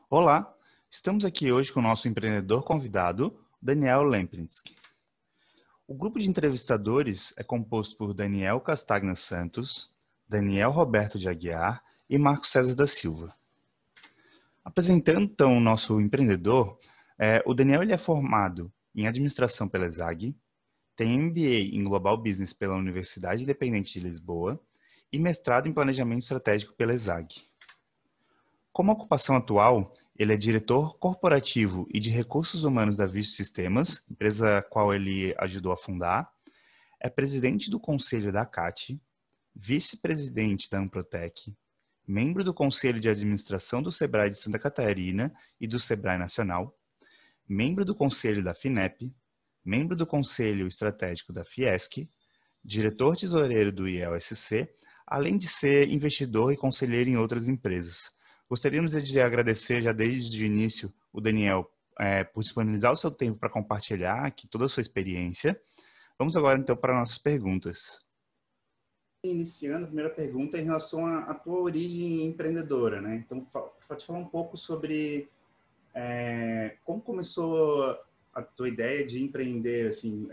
Olá, estamos aqui hoje com o nosso empreendedor convidado, Daniel Lemprinski. O grupo de entrevistadores é composto por Daniel Castagna Santos, Daniel Roberto de Aguiar e Marcos César da Silva. Apresentando então o nosso empreendedor, o Daniel ele é formado em administração pela ESAG, tem MBA em Global Business pela Universidade Independente de Lisboa e mestrado em planejamento estratégico pela ESAG. Como ocupação atual, ele é diretor corporativo e de recursos humanos da Visto Sistemas, empresa a qual ele ajudou a fundar, é presidente do conselho da CAT, vice-presidente da Amprotec, membro do conselho de administração do Sebrae de Santa Catarina e do Sebrae Nacional, membro do conselho da FINEP, membro do conselho estratégico da Fiesc, diretor tesoureiro do IELSC, além de ser investidor e conselheiro em outras empresas. Gostaríamos de agradecer já desde o início o Daniel por disponibilizar o seu tempo para compartilhar aqui toda a sua experiência. Vamos agora então para nossas perguntas. Iniciando, a primeira pergunta é em relação à tua origem empreendedora, né? Então, pode falar um pouco sobre como começou a tua ideia de empreender, assim,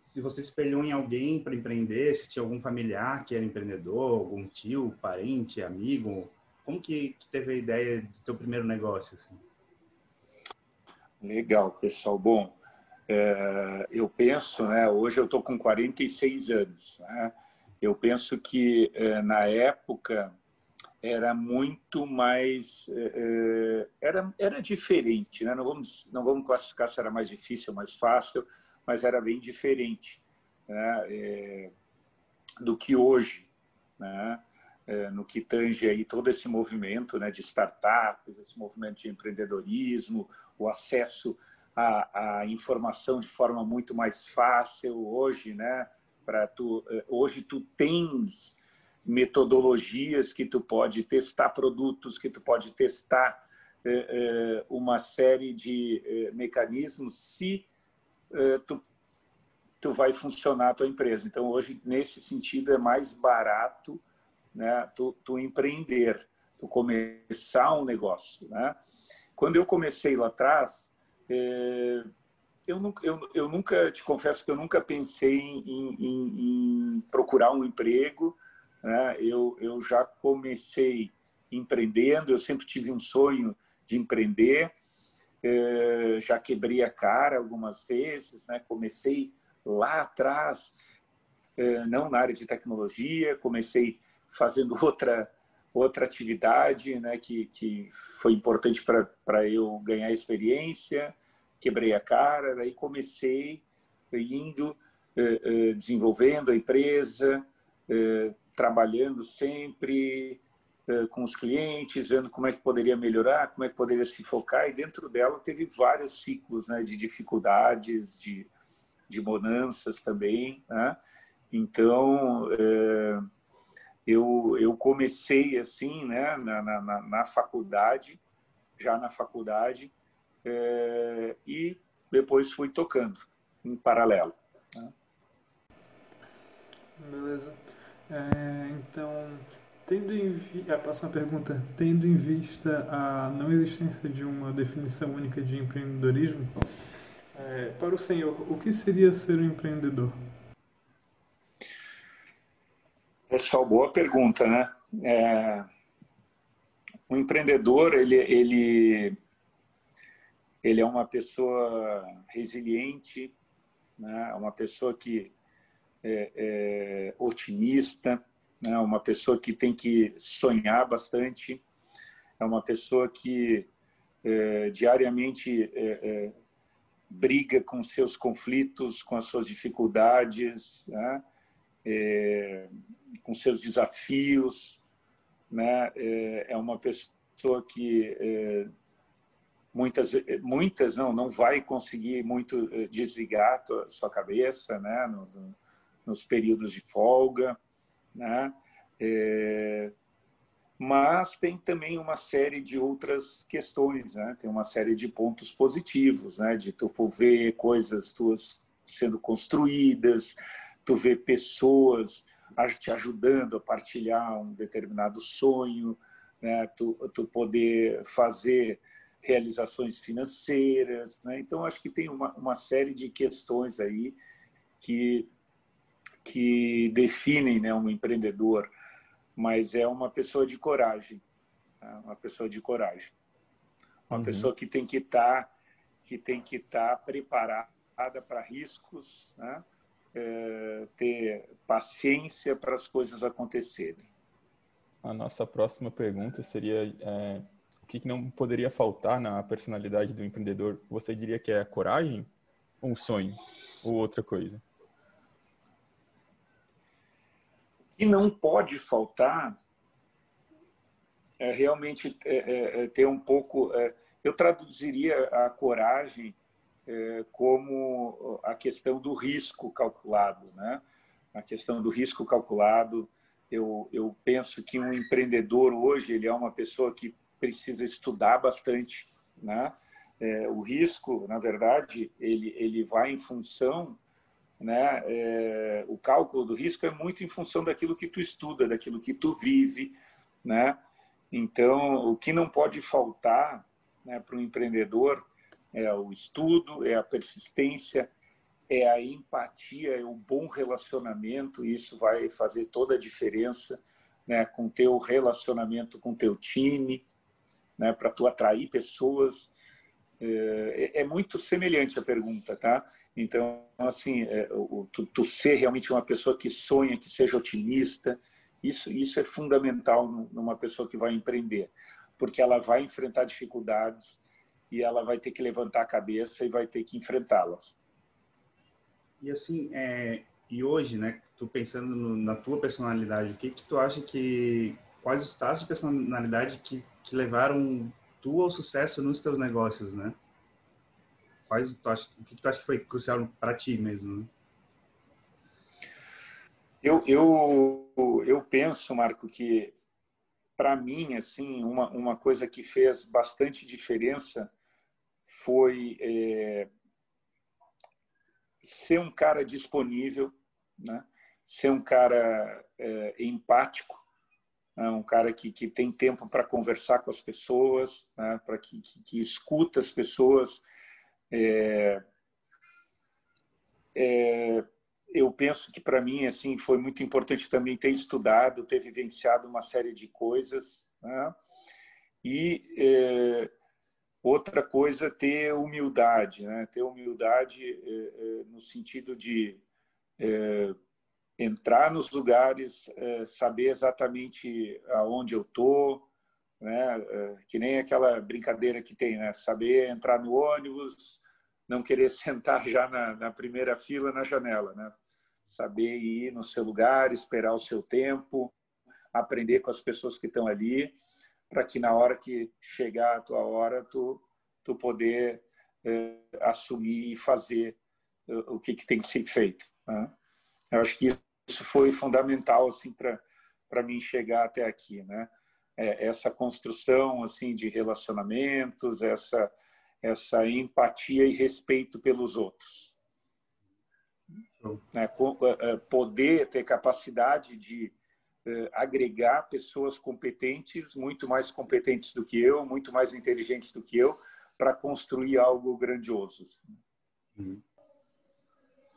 se você espelhou em alguém para empreender, se tinha algum familiar que era empreendedor, algum tio, parente, amigo, como que teve a ideia do teu primeiro negócio, assim? Legal, pessoal. Bom, eu penso, né, hoje eu estou com 46 anos, né? Eu penso que na época era muito mais... era diferente, né? Não vamos classificar se era mais difícil ou mais fácil, mas era bem diferente, né, do que hoje, né? No que tange aí todo esse movimento, né, de startups, esse movimento de empreendedorismo, o acesso à informação de forma muito mais fácil hoje, né? Hoje tu tens metodologias que tu pode testar produtos, que tu pode testar uma série de mecanismos se tu vai funcionar a tua empresa. Então, hoje, nesse sentido, é mais barato, né, tu empreender, tu começar um negócio, né? Quando eu comecei lá atrás, eu nunca, te confesso que eu nunca pensei em procurar um emprego, né? Eu já comecei empreendendo, eu sempre tive um sonho de empreender, já quebrei a cara algumas vezes, né? Comecei lá atrás, não na área de tecnologia, comecei fazendo outra atividade, né, que foi importante para eu ganhar experiência, quebrei a cara, daí comecei indo, desenvolvendo a empresa, trabalhando sempre com os clientes, vendo como é que poderia melhorar, como é que poderia se focar, e dentro dela teve vários ciclos, né, de dificuldades, de bonanças também, né? Então, eu comecei assim, né, na faculdade, já na faculdade, e depois fui tocando em paralelo, né? Beleza. Então, a próxima pergunta, tendo em vista a não existência de uma definição única de empreendedorismo, para o senhor, o que seria ser um empreendedor? Pessoal, boa pergunta, né? O empreendedor, ele é uma pessoa resiliente, né? Uma pessoa que é otimista, né? Uma pessoa que tem que sonhar bastante, é uma pessoa que diariamente briga com seus conflitos, com as suas dificuldades, né? Com seus desafios, né? É uma pessoa que muitas não vai conseguir muito desligar sua cabeça, né? Nos períodos de folga, né? Mas tem também uma série de outras questões, né? Tem uma série de pontos positivos, né? De tu ver coisas tuas sendo construídas, tu ver pessoas te ajudando a partilhar um determinado sonho, né? Tu poder fazer realizações financeiras, né? Então, acho que tem uma série de questões aí que definem, né, um empreendedor, mas é uma pessoa de coragem, tá? Uma pessoa de coragem, uma pessoa que tem que estar preparada para riscos, né? Ter paciência para as coisas acontecerem. A nossa próxima pergunta seria o que não poderia faltar na personalidade do empreendedor? Você diria que é a coragem, ou um sonho, ou outra coisa? O que não pode faltar é realmente ter um pouco... eu traduziria a coragem como a questão do risco calculado, né? A questão do risco calculado. Eu penso que um empreendedor hoje ele é uma pessoa que precisa estudar bastante, né? O risco, na verdade, ele vai em função, né? O cálculo do risco é muito em função daquilo que tu estuda, daquilo que tu vive, né? Então, o que não pode faltar, né, para um empreendedor é o estudo, é a persistência, é a empatia, é o bom relacionamento. Isso vai fazer toda a diferença, né, com o teu relacionamento com o teu time, né, para tu atrair pessoas. É muito semelhante a pergunta, tá? Então, assim, tu ser realmente uma pessoa que sonha, que seja otimista, isso é fundamental numa pessoa que vai empreender, porque ela vai enfrentar dificuldades e ela vai ter que levantar a cabeça e vai ter que enfrentá-las. E assim, e hoje, né, tu pensando na tua personalidade, o que tu acha quais os traços de personalidade que levaram tu ao sucesso nos teus negócios, né? O que tu acha que foi crucial para ti mesmo, né? Eu penso, Marco, que para mim, assim, uma coisa que fez bastante diferença foi ser um cara disponível, né? Ser um cara empático, né? Um cara que tem tempo para conversar com as pessoas, né? Para que escuta as pessoas. Eu penso que para mim assim foi muito importante também ter estudado, ter vivenciado uma série de coisas, né? E outra coisa, ter humildade, né? Ter humildade no sentido de entrar nos lugares, saber exatamente aonde eu tô, né? Que nem aquela brincadeira que tem, né? Saber entrar no ônibus, não querer sentar já na primeira fila na janela, né? Saber ir no seu lugar, esperar o seu tempo, aprender com as pessoas que estão ali, para que na hora que chegar a tua hora, tu poder assumir e fazer o que tem que ser feito, né? Eu acho que isso foi fundamental assim para mim chegar até aqui, né? Essa construção assim de relacionamentos, essa empatia e respeito pelos outros, né? Poder ter capacidade de agregar pessoas competentes, muito mais competentes do que eu, muito mais inteligentes do que eu, para construir algo grandioso.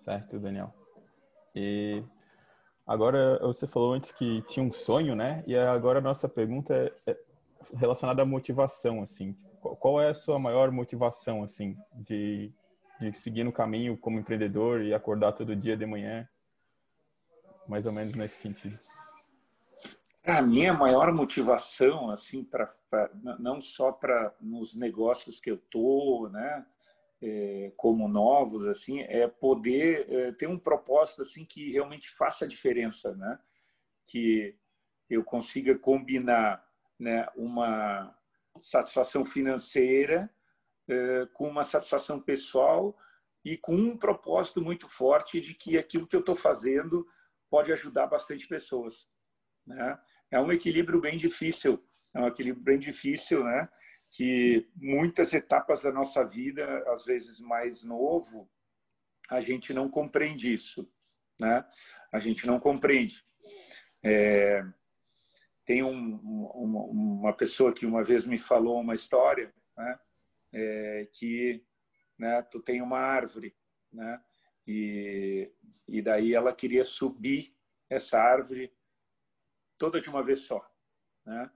Certo, Daniel. E agora, você falou antes que tinha um sonho, né? E agora a nossa pergunta é relacionada à motivação, assim. Qual é a sua maior motivação, assim, de seguir no caminho como empreendedor e acordar todo dia de manhã? Mais ou menos nesse sentido. A minha maior motivação, assim, não só para nos negócios que eu tô, né, como novos, assim, é poder ter um propósito assim que realmente faça a diferença, né? Que eu consiga combinar, né, uma satisfação financeira com uma satisfação pessoal e com um propósito muito forte de que aquilo que eu estou fazendo pode ajudar bastante pessoas, né? É um equilíbrio bem difícil, né? Que muitas etapas da nossa vida, às vezes mais novo, a gente não compreende isso, né? A gente não compreende. Tem uma pessoa que uma vez me falou uma história, né? Que, né, tu tem uma árvore, né? E daí ela queria subir essa árvore toda de uma vez só, né?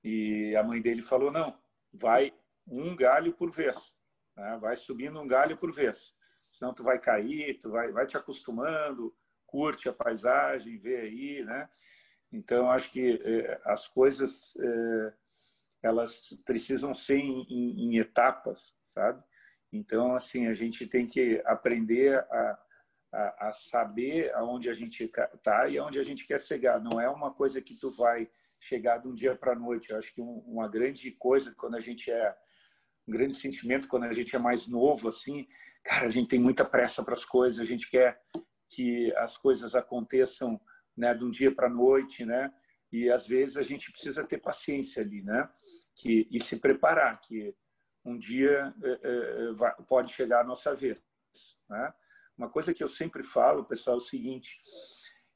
E a mãe dele falou, não, vai um galho por vez, né? Vai subindo um galho por vez, senão tu vai cair, tu vai te acostumando, curte a paisagem, vê aí, né? Então, acho que as coisas elas precisam ser em etapas, sabe? Então, assim, a gente tem que aprender a saber aonde a gente está e aonde a gente quer chegar. Não é uma coisa que tu vai chegar de um dia para a noite. Eu acho que uma grande coisa quando a gente um grande sentimento quando a gente é mais novo, assim, cara, a gente tem muita pressa para as coisas, a gente quer que as coisas aconteçam, né, de um dia para a noite, né? E às vezes a gente precisa ter paciência ali, né? E se preparar, que um dia pode chegar a nossa vez, né? Uma coisa que eu sempre falo, pessoal, é o seguinte: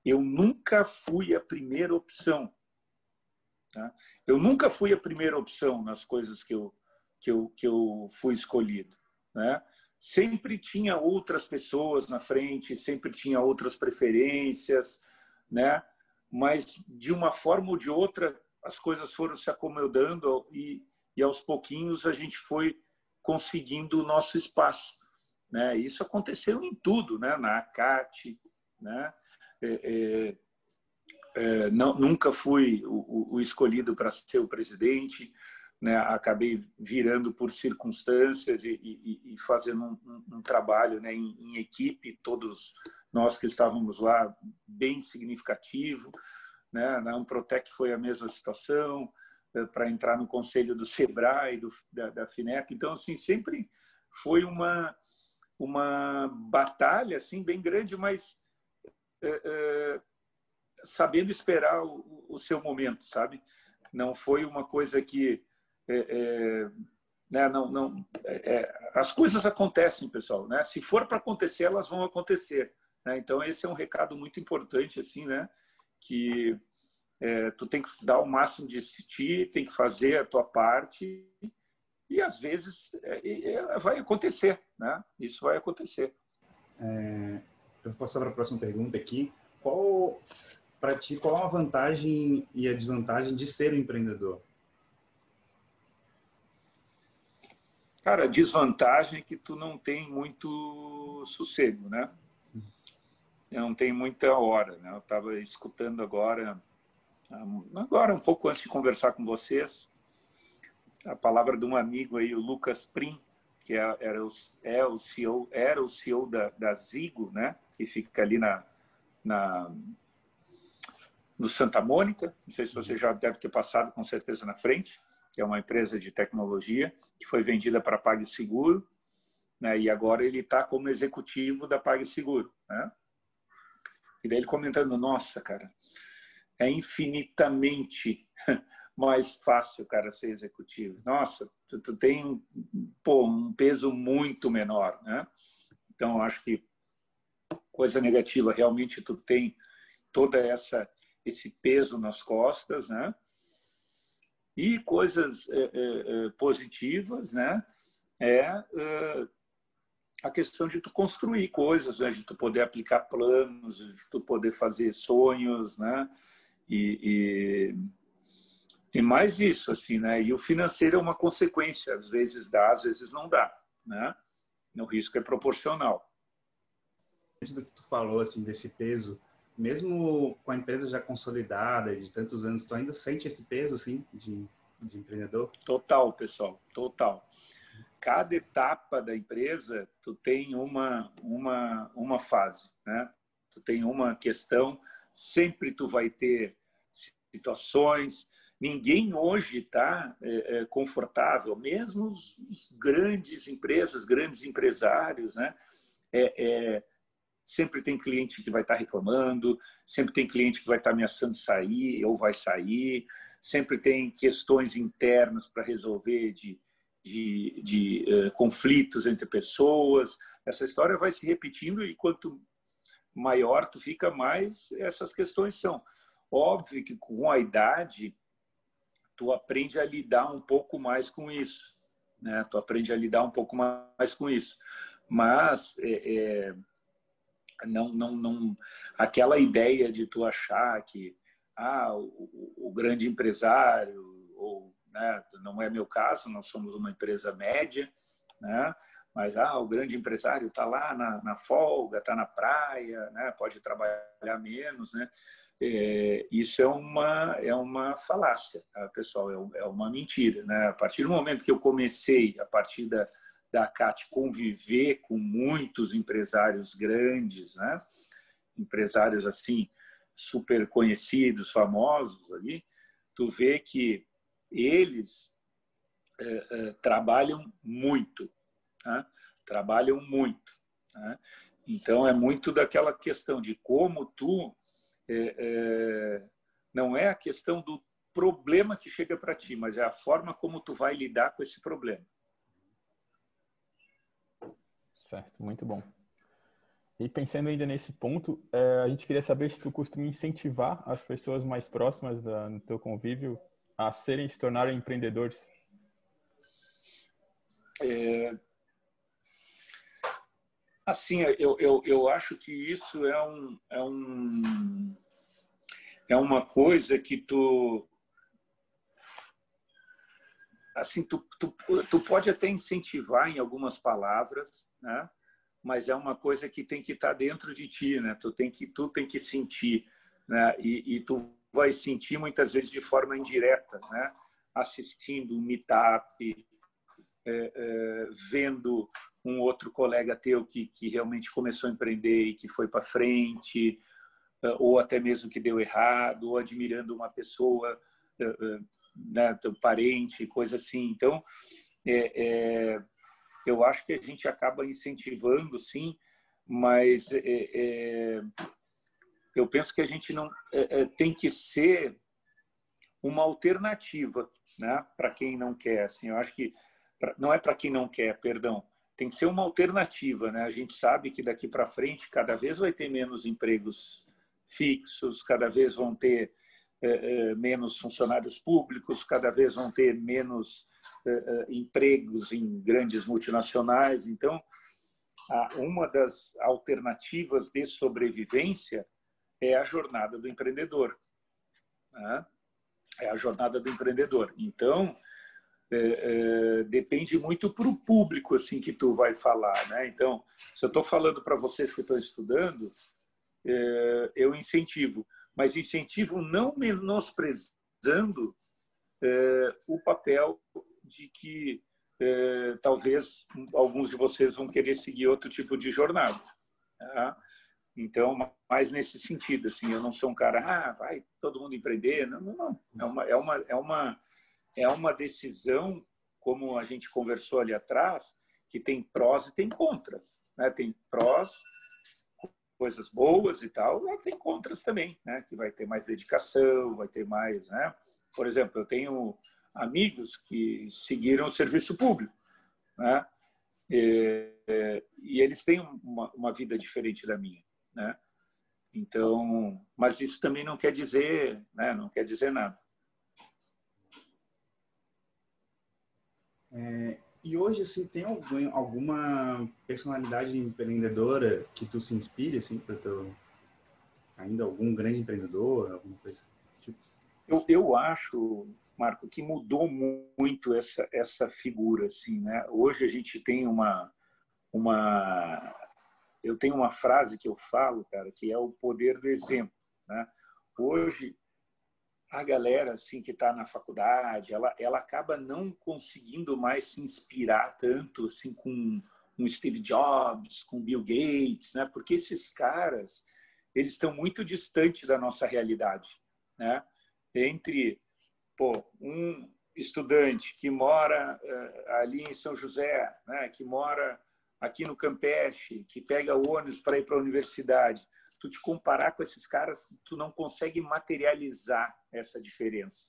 eu nunca fui a primeira opção, tá? Eu nunca fui a primeira opção nas coisas que eu fui escolhido, né? Sempre tinha outras pessoas na frente, sempre tinha outras preferências, né? Mas de uma forma ou de outra as coisas foram se acomodando e aos pouquinhos a gente foi conseguindo o nosso espaço, né? Isso aconteceu em tudo, né? Na ACAT, né? Nunca fui o escolhido para ser o presidente, né? Acabei virando por circunstâncias e fazendo um trabalho, né, em equipe, todos nós que estávamos lá, bem significativo, né? Na Amprotec foi a mesma situação, para entrar no conselho do Sebrae, da FINEP. Então, assim, sempre foi uma batalha assim, bem grande, mas sabendo esperar o seu momento, sabe? Não foi uma coisa que né, as coisas acontecem, pessoal, né? Se for para acontecer, elas vão acontecer, né? Então esse é um recado muito importante, assim, né? Que tu tem que dar o máximo de ti, tem que fazer a tua parte e às vezes vai acontecer, né? Isso vai acontecer. Eu vou passar para a próxima pergunta aqui. Para ti, qual a vantagem e a desvantagem de ser um empreendedor? Cara, a desvantagem é que tu não tem muito sossego, né? Não tem muita hora, né? Eu estava escutando agora um pouco antes de conversar com vocês, a palavra de um amigo aí, o Lucas Prim, que era o CEO da Zigo, né? Que fica ali no Santa Mônica. Não sei se você já deve ter passado, com certeza, na frente. Que é uma empresa de tecnologia que foi vendida para a PagSeguro, né? E agora ele está como executivo da PagSeguro, né? E daí ele comentando, nossa, cara, é infinitamente mais fácil, cara, ser executivo. Nossa, tu tem um peso muito menor, né? Então, acho que coisa negativa, realmente tu tem toda esse peso nas costas, né? E coisas positivas, né? A questão de tu construir coisas, né? De tu poder aplicar planos, de tu poder fazer sonhos, né? E mais isso, assim, né? E o financeiro é uma consequência, às vezes dá, às vezes não dá, né? O risco é proporcional. Do que tu falou, assim, desse peso, mesmo com a empresa já consolidada de tantos anos, tu ainda sente esse peso, assim, de empreendedor? Total, pessoal, total. Cada etapa da empresa, tu tem uma fase, né? Tu tem uma questão, sempre tu vai ter situações. Ninguém hoje está confortável, mesmo os grandes empresas, grandes empresários, né? Sempre tem cliente que vai estar reclamando, sempre tem cliente que vai estar ameaçando sair ou vai sair, sempre tem questões internas para resolver de conflitos entre pessoas. Essa história vai se repetindo e quanto maior tu fica, mais essas questões são. Óbvio que com a idade tu aprende a lidar um pouco mais com isso, né? Tu aprende a lidar um pouco mais com isso. Mas não aquela ideia de tu achar que o grande empresário, ou, né, não é meu caso, nós somos uma empresa média, né? Mas o grande empresário está lá na folga, está na praia, né? Pode trabalhar menos, né? Isso é uma falácia, tá, pessoal? É uma mentira, né? A partir do momento que eu comecei, a partir da CAT, conviver com muitos empresários grandes, né? Empresários assim super conhecidos, famosos ali, tu vê que eles trabalham muito, né? Trabalham muito, né? Então é muito daquela questão de como tu não é a questão do problema que chega para ti, mas é a forma como tu vai lidar com esse problema. Certo, muito bom. E pensando ainda nesse ponto, a gente queria saber se tu costuma incentivar as pessoas mais próximas no teu convívio a se tornarem empreendedores. Assim, eu acho que isso é uma coisa que assim, tu pode até incentivar em algumas palavras, né? Mas é uma coisa que tem que estar dentro de ti, né? Tu tem que sentir, né? E tu vai sentir muitas vezes de forma indireta, né? Assistindo um meetup, vendo um outro colega teu que realmente começou a empreender e que foi para frente, ou até mesmo que deu errado, ou admirando uma pessoa, né, teu parente, coisa assim. Então, eu acho que a gente acaba incentivando, sim, mas eu penso que a gente não tem que ser uma alternativa, né, para quem não quer. Assim, eu acho que não é para quem não quer, perdão. Tem que ser uma alternativa, né? A gente sabe que daqui para frente cada vez vai ter menos empregos fixos, cada vez vão ter menos funcionários públicos, cada vez vão ter menos empregos em grandes multinacionais. Então, uma das alternativas de sobrevivência é a jornada do empreendedor, né? É a jornada do empreendedor. Então, depende muito para o público assim que tu vai falar, né? Então, se eu estou falando para vocês que estão estudando, eu incentivo, mas incentivo não menosprezando o papel de que talvez alguns de vocês vão querer seguir outro tipo de jornada, tá? Então, mais nesse sentido, assim, eu não sou um cara, vai todo mundo empreender, não. É uma decisão, como a gente conversou ali atrás, que tem prós e tem contras, né? Tem prós, coisas boas e tal, mas tem contras também, né? Que vai ter mais dedicação, vai ter mais, né? Por exemplo, eu tenho amigos que seguiram o serviço público, né? E eles têm uma vida diferente da minha, né? Então, mas isso também não quer dizer, né? Não quer dizer nada. E hoje, assim, tem alguma personalidade empreendedora que tu se inspire, assim, para tu ainda algum grande empreendedor, alguma coisa tipo? Eu acho, Marco, que mudou muito essa figura, assim, né? Hoje a gente tem eu tenho uma frase que eu falo, cara, que é o poder do exemplo, né? Hoje a galera assim que está na faculdade, ela acaba não conseguindo mais se inspirar tanto assim com um Steve Jobs, com Bill Gates, né? Porque esses caras, eles estão muito distantes da nossa realidade, né? Entre um estudante que mora ali em São José, né? Que mora aqui no Campeche, que pega o ônibus para ir para a universidade, tu te comparar com esses caras, tu não consegue materializar essa diferença.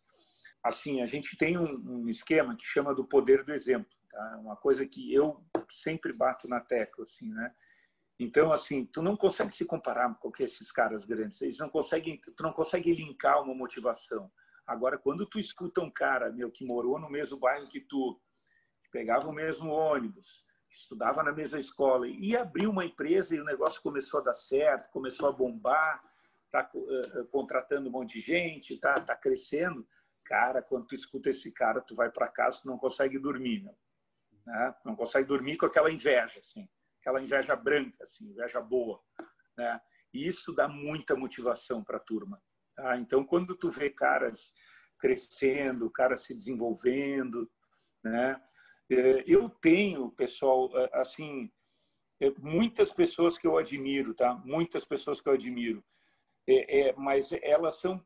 Assim, a gente tem um esquema que chama do poder do exemplo, tá? Uma coisa que eu sempre bato na tecla, assim, né? Então, assim, tu não consegue se comparar com esses caras grandes. Eles não conseguem, tu não consegue linkar uma motivação. Agora, quando tu escuta um cara, meu, que morou no mesmo bairro que tu, que pegava o mesmo ônibus, que estudava na mesma escola e abriu uma empresa e o negócio começou a dar certo, começou a bombar, tá contratando um monte de gente, tá crescendo. Cara, quando tu escuta esse cara, tu vai para casa, tu não consegue dormir, né? Não consegue dormir com aquela inveja, assim, aquela inveja branca, assim, inveja boa, né? E isso dá muita motivação para a turma, tá? Então, quando tu vê caras crescendo, caras se desenvolvendo, né? Eu tenho, pessoal, assim, muitas pessoas que eu admiro, tá? Muitas pessoas que eu admiro, mas elas são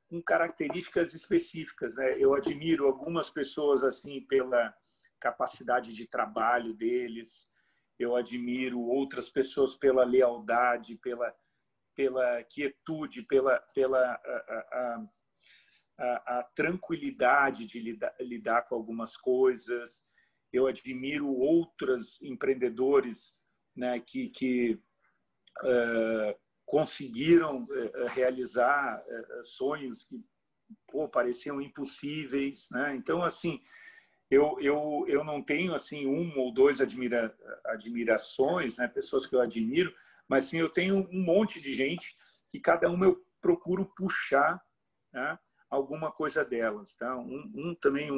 com características específicas, né? Eu admiro algumas pessoas assim pela capacidade de trabalho deles. Eu admiro outras pessoas pela lealdade, pela quietude, pela a tranquilidade de lidar com algumas coisas. Eu admiro outros empreendedores, né, que conseguiram realizar sonhos que pareciam impossíveis, né? Então, assim, eu não tenho assim um ou dois admirações, né, pessoas que eu admiro, mas sim eu tenho um monte de gente que cada uma eu procuro puxar, né, alguma coisa delas, tá? Também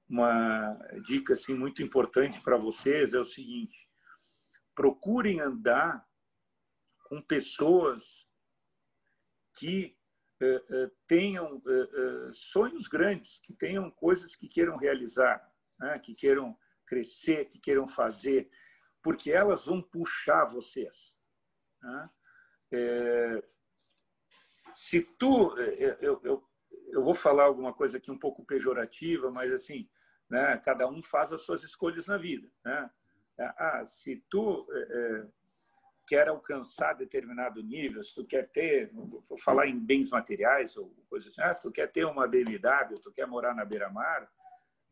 uma dica assim muito importante para vocês é o seguinte: procurem andar com pessoas que tenham sonhos grandes, que tenham coisas que queiram realizar, né? Que queiram crescer, que queiram fazer, porque elas vão puxar vocês, né? Se tu, eu vou falar alguma coisa aqui um pouco pejorativa, mas assim, né? Cada um faz as suas escolhas na vida, né? Se tu quer alcançar determinado nível, se tu quer ter, vou falar em bens materiais ou coisas assim, se tu quer ter uma BMW, tu quer morar na beira-mar,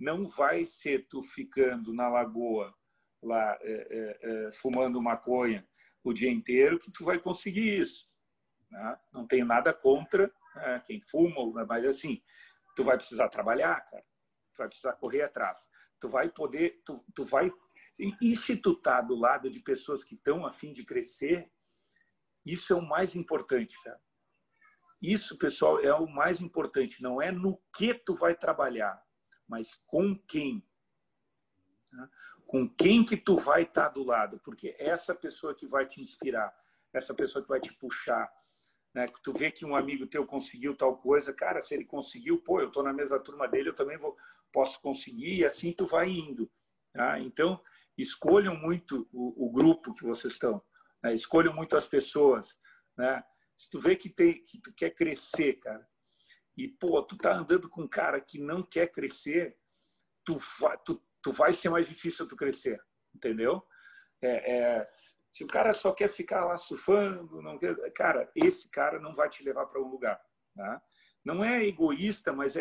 não vai ser tu ficando na lagoa lá fumando maconha o dia inteiro que tu vai conseguir isso, né? Não tenho nada contra, né, quem fuma, mas assim, tu vai precisar trabalhar, cara, tu vai precisar correr atrás, tu vai poder, tu vai. E se tu tá do lado de pessoas que estão a fim de crescer, isso é o mais importante, cara. Isso, pessoal, é o mais importante. Não é no que tu vai trabalhar, mas com quem. Né? Com quem que tu vai estar do lado. Porque essa pessoa que vai te inspirar, essa pessoa que vai te puxar, né? Que tu vê que um amigo teu conseguiu tal coisa, cara, se ele conseguiu, eu tô na mesma turma dele, eu também posso conseguir, e assim tu vai indo. Tá? Então, escolham muito o grupo que vocês estão, né? Escolham muito as pessoas, né? Se tu vê que tu quer crescer, cara, e tu tá andando com um cara que não quer crescer, tu vai ser mais difícil tu crescer, entendeu? Se o cara só quer ficar lá surfando, não quer, cara, esse cara não vai te levar para um lugar, tá? Não é egoísta, mas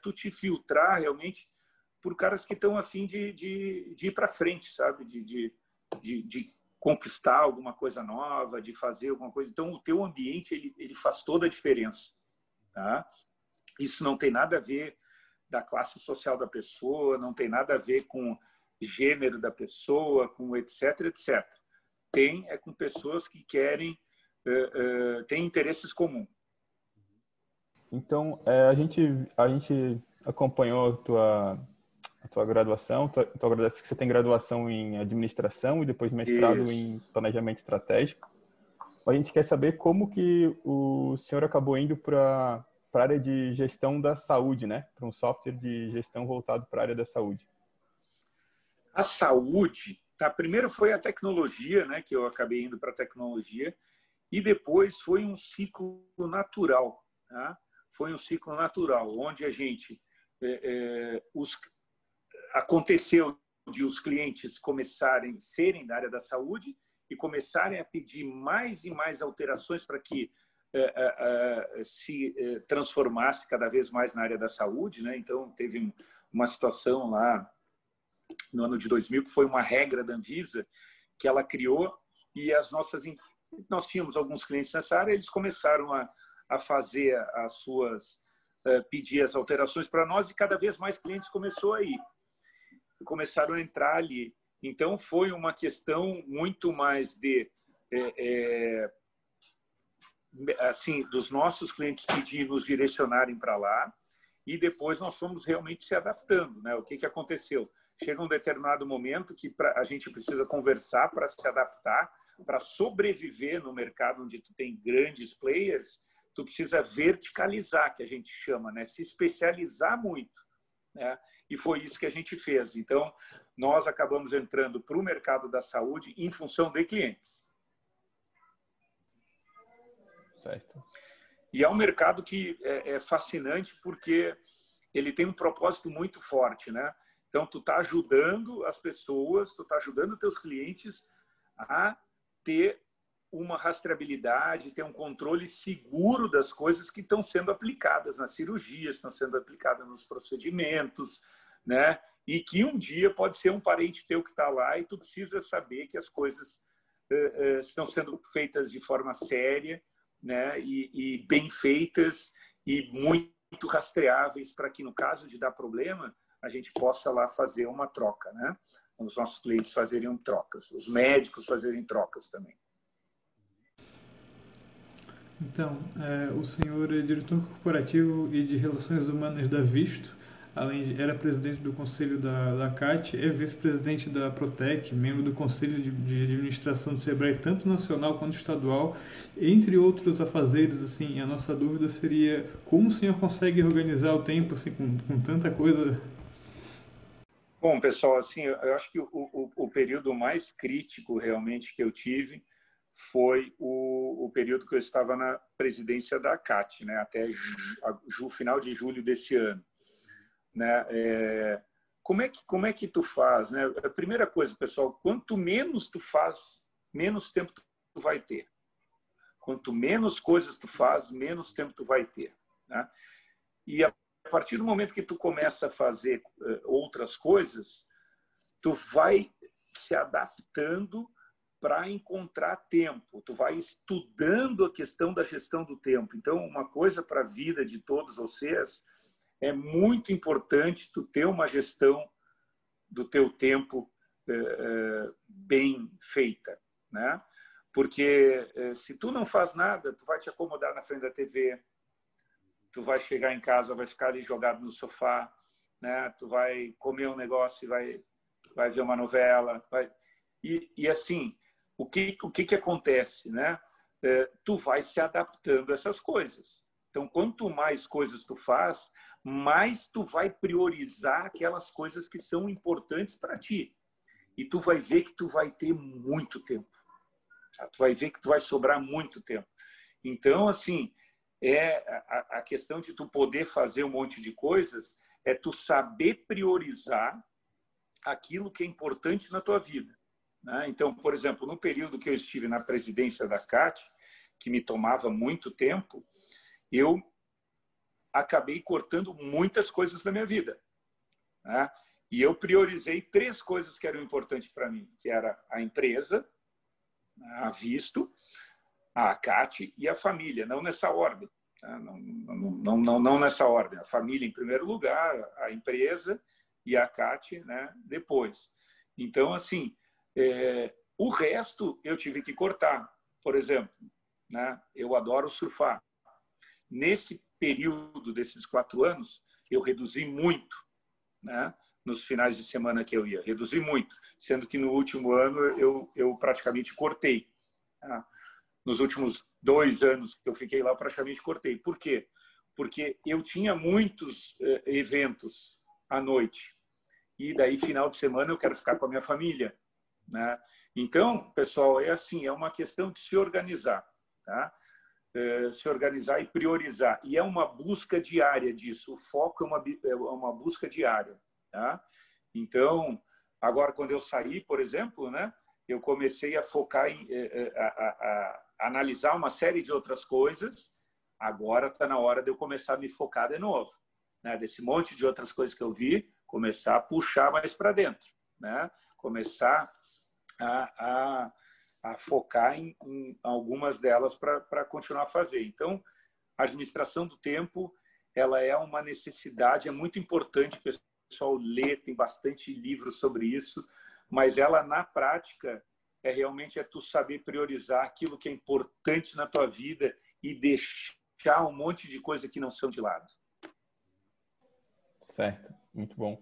tu te filtrar realmente por caras que estão a fim de ir para frente, sabe? De conquistar alguma coisa nova, de fazer alguma coisa. Então, o teu ambiente ele faz toda a diferença, tá? Isso não tem nada a ver da classe social da pessoa, não tem nada a ver com gênero da pessoa, com etc, etc. Tem com pessoas que querem, têm interesses comuns. Então, a gente acompanhou a tua graduação, tu agradece que você tem graduação em administração e depois mestrado Isso. em planejamento estratégico. A gente quer saber como que o senhor acabou indo para a área de gestão da saúde, né? Para um software de gestão voltado para a área da saúde. A saúde, tá? Primeiro foi a tecnologia, né? Que eu acabei indo para a tecnologia, e depois foi um ciclo natural, tá? Foi um ciclo natural, onde a gente aconteceu de os clientes começarem a serem da área da saúde e começarem a pedir mais e mais alterações para que se transformasse cada vez mais na área da saúde, né? Então, teve uma situação lá no ano de 2000 que foi uma regra da Anvisa que ela criou, e nós tínhamos alguns clientes nessa área, eles começaram a fazer as suas, pedir as alterações para nós, e cada vez mais clientes começaram a entrar ali. Então, foi uma questão muito mais de assim, dos nossos clientes pedirem, nos direcionarem para lá, e depois nós fomos realmente se adaptando, né? O que aconteceu? Chega um determinado momento que a gente precisa conversar para se adaptar, para sobreviver no mercado onde tu tem grandes players, tu precisa verticalizar, que a gente chama, né? Se especializar muito, né? E foi isso que a gente fez. Então, nós acabamos entrando para o mercado da saúde em função de clientes. Certo. E é um mercado que é fascinante porque ele tem um propósito muito forte, né? Então, tu está ajudando as pessoas, tu está ajudando os teus clientes a ter uma rastreabilidade, ter um controle seguro das coisas que estão sendo aplicadas nas cirurgias, estão sendo aplicadas nos procedimentos, né? E que um dia pode ser um parente teu que está lá e tu precisa saber que as coisas estão sendo feitas de forma séria, né? E bem feitas e muito rastreáveis para que, no caso de dar problema, a gente possa lá fazer uma troca, né? Os nossos clientes fazerem trocas, os médicos fazerem trocas também. Então, o senhor é diretor corporativo e de Relações Humanas da Visto, era presidente do conselho da CAT, é vice-presidente da Protec, membro do conselho de administração do Sebrae, tanto nacional quanto estadual, entre outros afazeres. Assim, a nossa dúvida seria como o senhor consegue organizar o tempo assim, com tanta coisa? Bom, pessoal, assim, eu acho que o período mais crítico realmente que eu tive foi o período que eu estava na presidência da CAT, né, até final de julho desse ano. Né? Como é que tu faz, né? A primeira coisa, pessoal, quanto menos tu faz, menos tempo tu vai ter. Quanto menos coisas tu faz, menos tempo tu vai ter, né? E a partir do momento que tu começa a fazer outras coisas, tu vai se adaptando para encontrar tempo. Tu vai estudando a questão da gestão do tempo. Então, uma coisa para a vida de todos vocês, é muito importante tu ter uma gestão do teu tempo bem feita, né? Porque se tu não faz nada, tu vai te acomodar na frente da TV, tu vai chegar em casa, vai ficar ali jogado no sofá, né? Tu vai comer um negócio e vai ver uma novela. E assim, o que acontece, né? Tu vai se adaptando a essas coisas. Então, quanto mais coisas tu faz, mais tu vai priorizar aquelas coisas que são importantes para ti. E tu vai ver que tu vai ter muito tempo. Tá? Tu vai ver que tu vai sobrar muito tempo. Então, assim, a questão de tu poder fazer um monte de coisas é tu saber priorizar aquilo que é importante na tua vida, né? Então, por exemplo, no período que eu estive na presidência da CAT, que me tomava muito tempo, eu acabei cortando muitas coisas da minha vida, né? E eu priorizei 3 coisas que eram importantes para mim, que era a empresa, a Visto, a CAT e a família, não nessa ordem, né? Não nessa ordem. A família em primeiro lugar, a empresa e a CAT, né, depois. Então, assim, o resto eu tive que cortar. Por exemplo, né, eu adoro surfar. Nesse período desses 4 anos, eu reduzi muito, né? Nos finais de semana que eu ia. Reduzi muito, sendo que no último ano eu praticamente cortei. Tá? Nos últimos 2 anos que eu fiquei lá, eu praticamente cortei. Por quê? Porque eu tinha muitos eventos à noite. E daí, final de semana, eu quero ficar com a minha família, né? Então, pessoal, é assim, é uma questão de se organizar, tá? Se organizar e priorizar. E é uma busca diária disso. O foco é uma busca diária, tá? Então, agora, quando eu saí, por exemplo, né, eu comecei a focar em a analisar uma série de outras coisas. Agora está na hora de eu começar a me focar de novo, né? Desse monte de outras coisas que eu vi, começar a puxar mais para dentro, né? Começar a focar em algumas delas para continuar a fazer. Então, a administração do tempo, ela é uma necessidade, é muito importante o pessoal ler, tem bastante livro sobre isso, mas ela, na prática, realmente tu saber priorizar aquilo que é importante na tua vida e deixar um monte de coisa que não são de lado. Certo, muito bom.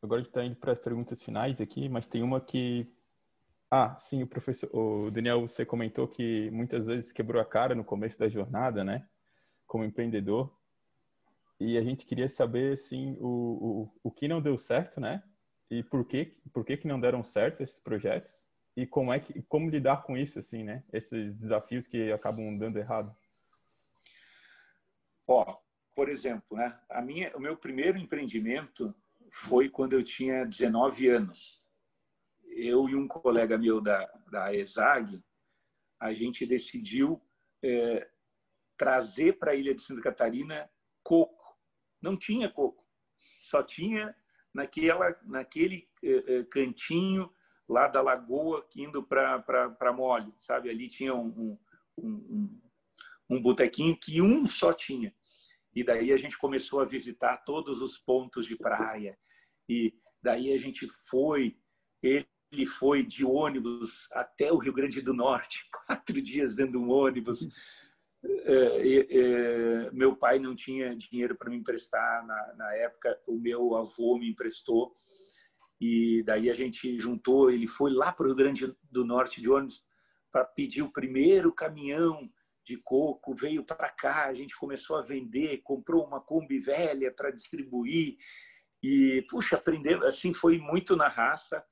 Agora a gente está indo para as perguntas finais aqui, mas tem uma que... sim, o Daniel, você comentou que muitas vezes quebrou a cara no começo da jornada, né? Como empreendedor. E a gente queria saber, assim, o que não deu certo, né? E por que não deram certo esses projetos? E como lidar com isso, assim, né? Esses desafios que acabam dando errado. Por exemplo, né? O meu primeiro empreendimento foi quando eu tinha 19 anos. Eu e um colega meu da ESAG, a gente decidiu trazer para a ilha de Santa Catarina coco. Não tinha coco, só tinha naquele cantinho lá da lagoa indo para Mole, sabe? Ali tinha um botequinho que só tinha. E daí a gente começou a visitar todos os pontos de praia. E daí a gente ele foi de ônibus até o Rio Grande do Norte, 4 dias dentro de um ônibus. Meu pai não tinha dinheiro para me emprestar na época, o meu avô me emprestou. E daí a gente juntou, ele foi lá para o Rio Grande do Norte de ônibus para pedir o primeiro caminhão de coco, veio para cá, a gente começou a vender, comprou uma Kombi velha para distribuir e, puxa, aprendeu, assim, foi muito na raça.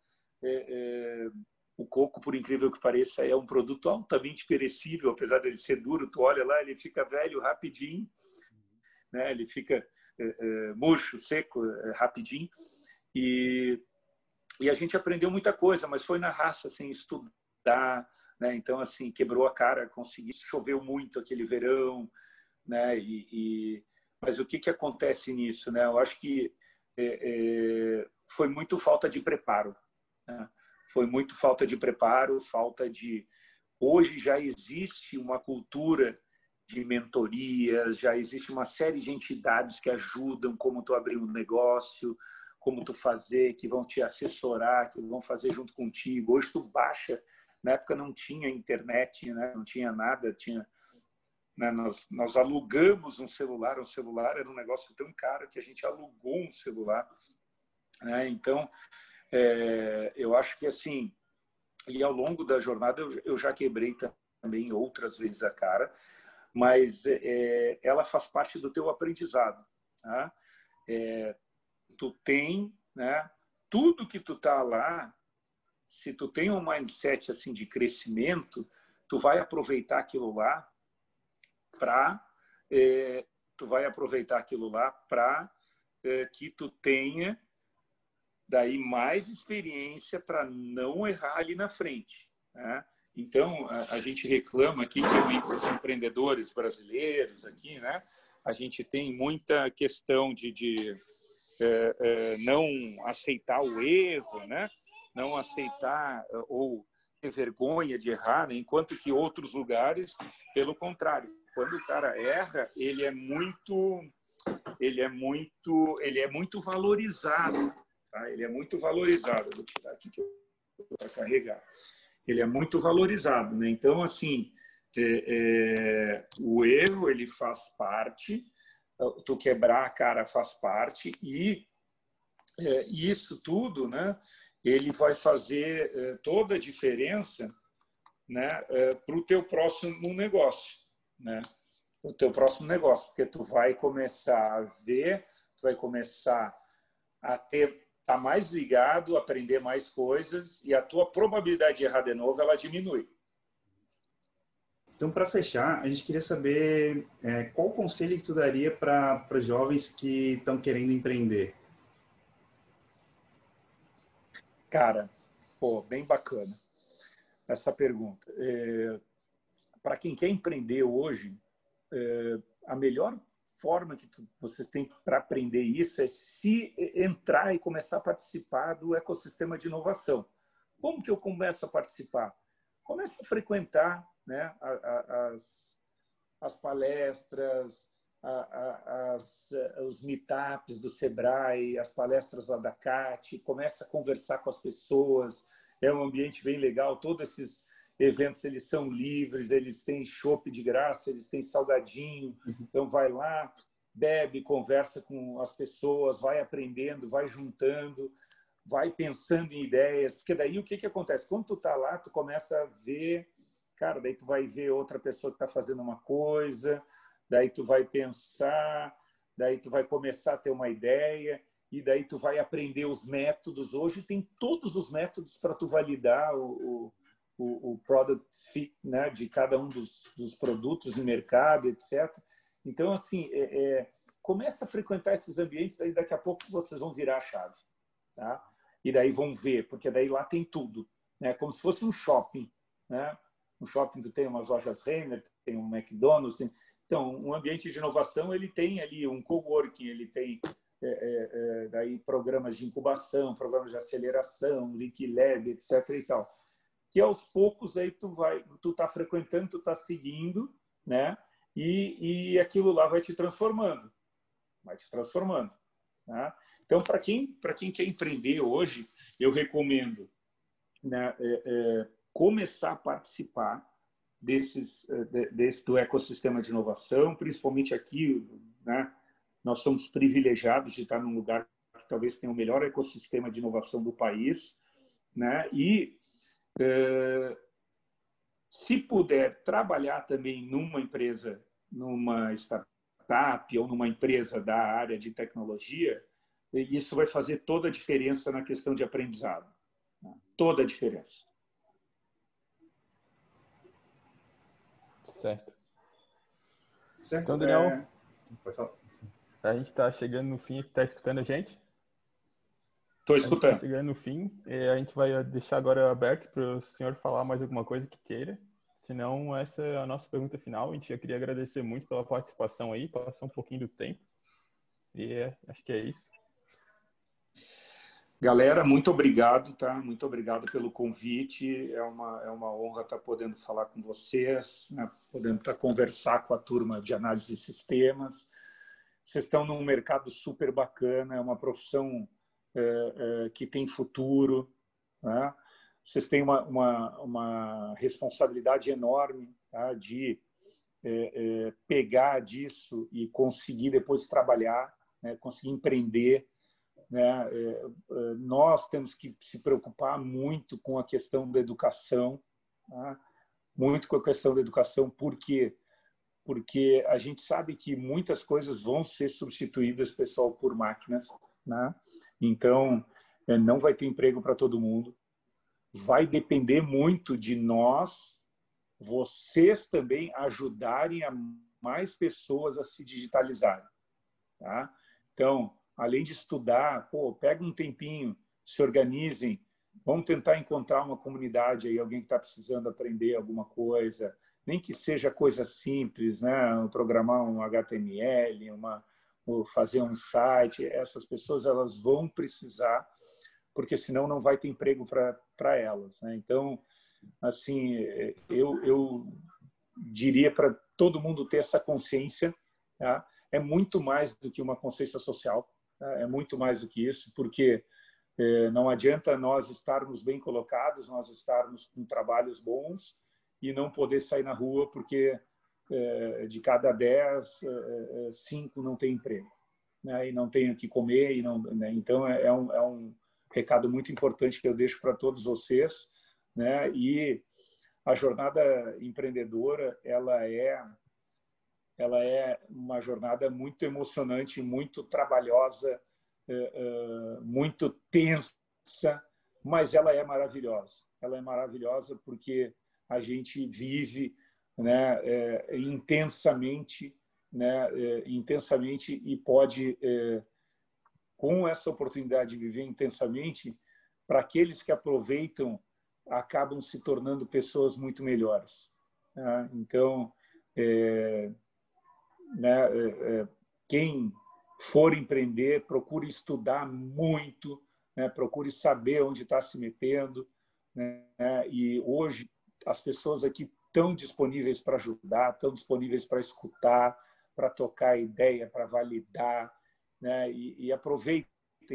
O coco, por incrível que pareça, é um produto altamente perecível, apesar de ele ser duro, tu olha lá, ele fica velho rapidinho, né? Ele fica murcho, seco, rapidinho. E a gente aprendeu muita coisa, mas foi na raça, sem estudar, né? Então, assim, quebrou a cara, choveu muito aquele verão, né? Mas o que acontece nisso, né? Eu acho que foi muito falta de preparo, né? Foi muito falta de preparo, Hoje já existe uma cultura de mentorias, já existe uma série de entidades que ajudam como tu abrir um negócio, como tu fazer, que vão te assessorar, que vão fazer junto contigo. Hoje tu baixa, na época não tinha internet, né? Não tinha nada, né? Nós alugamos um celular era um negócio tão caro que a gente alugou um celular, né? Então, eu acho que assim, e ao longo da jornada eu já quebrei também outras vezes a cara, mas ela faz parte do teu aprendizado, tá? Tu tem, né? Tudo que tu tá lá, se tu tem um mindset assim de crescimento, tu vai aproveitar aquilo lá para que tu tenha daí mais experiência para não errar ali na frente, né? Então a gente reclama aqui que os empreendedores brasileiros aqui, né? A gente tem muita questão de não aceitar o erro, né? Não aceitar ou ter vergonha de errar, né? Enquanto que outros lugares, pelo contrário, quando o cara erra, ele é muito valorizado, tá? Ele é muito valorizado. Vou tirar aqui que eu vou carregar. Ele é muito valorizado, né? Então, assim, o erro ele faz parte. Tu quebrar a cara faz parte e isso tudo, né? Ele vai fazer toda a diferença, né? Para o teu próximo negócio, né? O teu próximo negócio, porque tu vai começar a ver, tu vai começar a estar mais ligado, aprender mais coisas e a tua probabilidade de errar de novo ela diminui. Então, para fechar, a gente queria saber qual conselho que tu daria para jovens que estão querendo empreender? Cara, bem bacana essa pergunta. Para quem quer empreender hoje, a melhor forma que vocês têm para aprender isso é se entrar e começar a participar do ecossistema de inovação. Como que eu começo a participar? Começo a frequentar, né, as palestras, os meetups do Sebrae, as palestras lá da CAT, começa a conversar com as pessoas, é um ambiente bem legal, todos esses eventos eles são livres, eles têm chopp de graça, eles têm salgadinho, então vai lá, bebe, conversa com as pessoas, vai aprendendo, vai juntando, vai pensando em ideias, porque daí o que acontece? Quando tu tá lá, tu começa a ver, cara, daí tu vai ver outra pessoa que está fazendo uma coisa, daí tu vai pensar, daí tu vai começar a ter uma ideia, e daí tu vai aprender os métodos. Hoje tem todos os métodos para tu validar o product fit, né, de cada um dos produtos no mercado, etc. Então, assim, começa a frequentar esses ambientes, daí daqui a pouco vocês vão virar a chave, tá? E daí vão ver, porque daí lá tem tudo, né? Como se fosse um shopping, né? Um shopping que tem umas lojas Renner, tem um McDonald's, tem... Então, um ambiente de inovação, ele tem ali um coworking, ele tem daí programas de incubação, programas de aceleração, Link Lab, etc. e tal. Que aos poucos aí tu tá frequentando, tu tá seguindo, né? E aquilo lá vai te transformando, tá? Então, para quem quer empreender hoje, eu recomendo, né, começar a participar do ecossistema de inovação, principalmente aqui, né? Nós somos privilegiados de estar num lugar que talvez tenha o melhor ecossistema de inovação do país, né? E se puder trabalhar também numa empresa, numa startup ou numa empresa da área de tecnologia, isso vai fazer toda a diferença na questão de aprendizado, né? Toda a diferença. Certo. Então, Daniel, pode falar. a gente está chegando no fim. Está escutando a gente? Estou A gente escutando. está chegando no fim. E a gente vai deixar agora aberto para o senhor falar mais alguma coisa que queira. Senão, essa é a nossa pergunta final. A gente já queria agradecer muito pela participação aí, passar um pouquinho do tempo. E acho que é isso. Galera, muito obrigado, tá? Muito obrigado pelo convite. É uma honra estar podendo falar com vocês, né? Podendo conversar com a turma de análise de sistemas. Vocês estão num mercado super bacana, é uma profissão que tem futuro, né? Vocês têm uma responsabilidade enorme, tá? De pegar disso e conseguir depois trabalhar, né? Conseguir empreender, né? Nós temos que se preocupar muito com a questão da educação, tá? Muito com a questão da educação, porque a gente sabe que muitas coisas vão ser substituídas, pessoal, por máquinas, né? Então, não vai ter emprego para todo mundo. Vai depender muito de nós, vocês também ajudarem a mais pessoas a se digitalizarem, tá? Então, além de estudar, pega um tempinho, se organizem, vamos tentar encontrar uma comunidade aí, alguém que está precisando aprender alguma coisa, nem que seja coisa simples, né? Programar um HTML, ou fazer um site. Essas pessoas elas vão precisar, porque senão não vai ter emprego para elas, né? Então, assim, eu diria para todo mundo ter essa consciência, tá? É muito mais do que uma consciência social, tá? É muito mais do que isso, porque não adianta nós estarmos bem colocados, nós estarmos com trabalhos bons e não poder sair na rua porque de cada 10, 5 não tem emprego, né? E não tem o que comer. Né? Então, é um recado muito importante que eu deixo para todos vocês, né? E a jornada empreendedora, ela é uma jornada muito emocionante, muito trabalhosa, muito tensa, mas ela é maravilhosa. Ela é maravilhosa porque a gente vive, né, intensamente, né, intensamente, e pode, com essa oportunidade de viver intensamente, para aqueles que aproveitam, acabam se tornando pessoas muito melhores, né? Então, quem for empreender, procure estudar muito, né? Procure saber onde está se metendo, né? E hoje as pessoas aqui estão disponíveis para ajudar, estão disponíveis para escutar, para tocar ideia, para validar, né? E aproveitem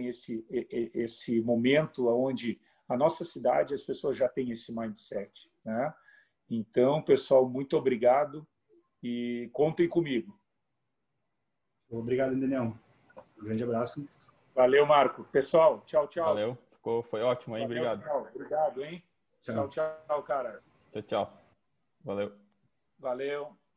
esse momento onde a nossa cidade, as pessoas já têm esse mindset, né? Então, pessoal, muito obrigado e contem comigo. Obrigado, Daniel. Um grande abraço. Valeu, Marco. Pessoal, tchau, tchau. Valeu. Foi ótimo, hein? Valeu, Obrigado. tchau. Obrigado, hein? Tchau. Tchau, tchau, cara. Tchau, tchau. Valeu. Valeu.